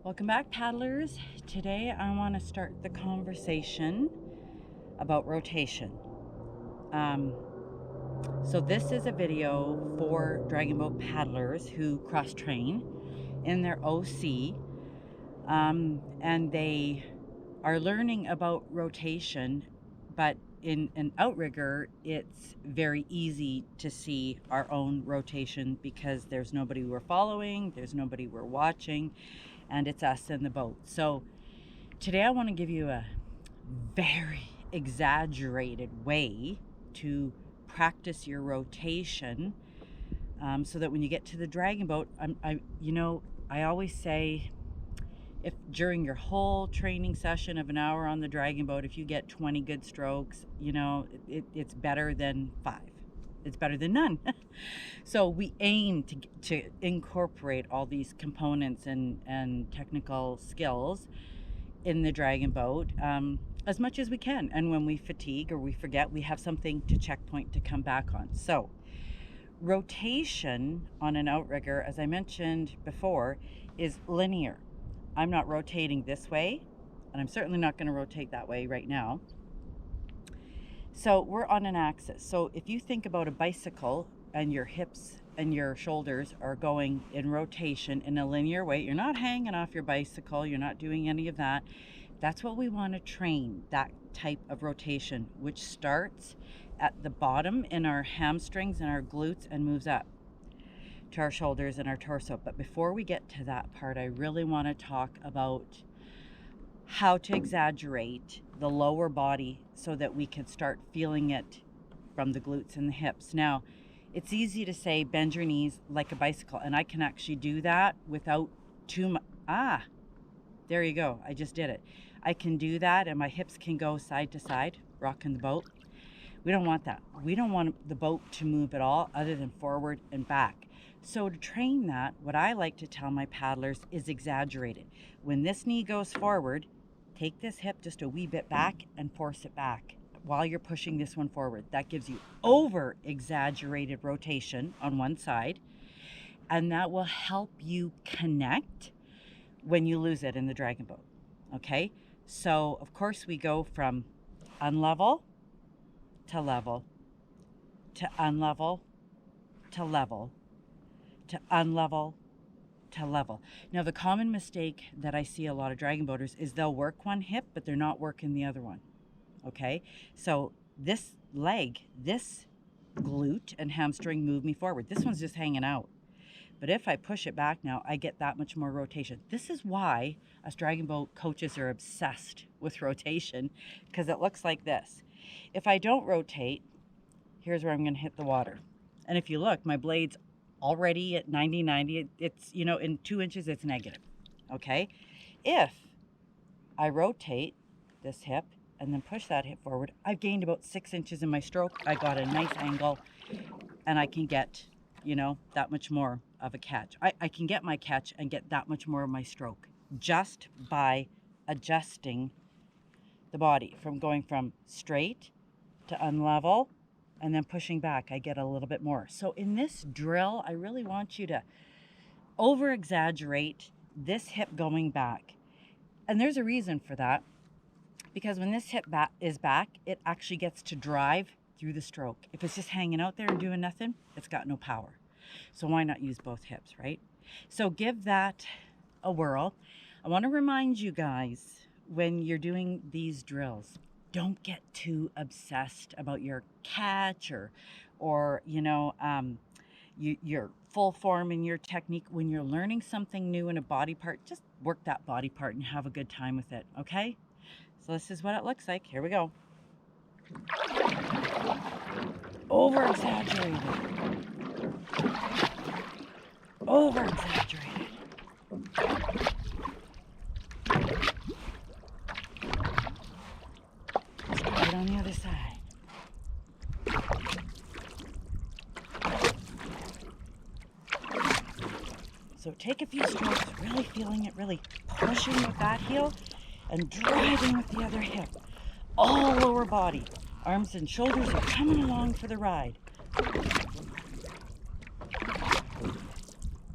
Welcome back, paddlers. Today I want to start the conversation about rotation. So this is a video for Dragonboat paddlers who cross-train in their OC, and they are learning about rotation, but in an outrigger, it's very easy to see our own rotation because there's nobody we're following, there's nobody we're watching, and it's us in the boat. So today I want to give you a very exaggerated way to practice your rotation, so that when you get to the dragon boat, I always say, if during your whole training session of an hour on the dragon boat, if you get 20 good strokes, it's better than 5. It's better than none. So we aim to incorporate all these components and technical skills in the dragon boat as much as we can. And when we fatigue or we forget, we have something to checkpoint to come back on. So rotation on an outrigger, as I mentioned before, is linear. I'm not rotating this way, and I'm certainly not going to rotate that way right now. So we're on an axis. So if you think about a bicycle and your hips and your shoulders are going in rotation in a linear way, you're not hanging off your bicycle, you're not doing any of that. That's what we want to train, that type of rotation, which starts at the bottom in our hamstrings and our glutes and moves up to our shoulders and our torso. But before we get to that part, I really want to talk about how to exaggerate the lower body so that we can start feeling it from the glutes and the hips. Now, it's easy to say bend your knees like a bicycle, and I can actually do that without too much. There you go. I just did it. I can do that, and my hips can go side to side, rocking the boat. We don't want that. We don't want the boat to move at all other than forward and back. So to train that, what I like to tell my paddlers is exaggerate it. When this knee goes forward, take this hip just a wee bit back and force it back while you're pushing this one forward. That gives you over exaggerated rotation on one side, and that will help you connect when you lose it in the dragon boat. Okay? So of course we go from unlevel to level to unlevel to level to unlevel to level. Now, the common mistake that I see a lot of dragon boaters is they'll work one hip, but they're not working the other one. Okay? So this leg, this glute and hamstring move me forward. This one's just hanging out. But if I push it back now, I get that much more rotation. This is why us dragon boat coaches are obsessed with rotation, because it looks like this. If I don't rotate, here's where I'm going to hit the water. And if you look, my blade's already at 90. It's, in 2 inches, it's negative. Okay? If I rotate this hip and then push that hip forward, I've gained about 6 inches in my stroke. I got a nice angle, and I can get, that much more of a catch. I can get my catch and get that much more of my stroke just by adjusting the body from going from straight to unlevel and then pushing back. I get a little bit more. So in this drill, I really want you to over exaggerate this hip going back. And there's a reason for that, because when this hip is back, it actually gets to drive through the stroke. If it's just hanging out there and doing nothing, it's got no power. So why not use both hips, right? So give that a whirl. I want to remind you guys, when you're doing these drills, don't get too obsessed about your catch or your full form in your technique. When you're learning something new in a body part, just work that body part and have a good time with it, okay? So this is what it looks like. Here we go. Over-exaggerated. Over-exaggerated. Let's try it on the other side. So take a few strokes, really feeling it, really pushing with that heel and driving with the other hip. All lower body. Arms and shoulders are coming along for the ride.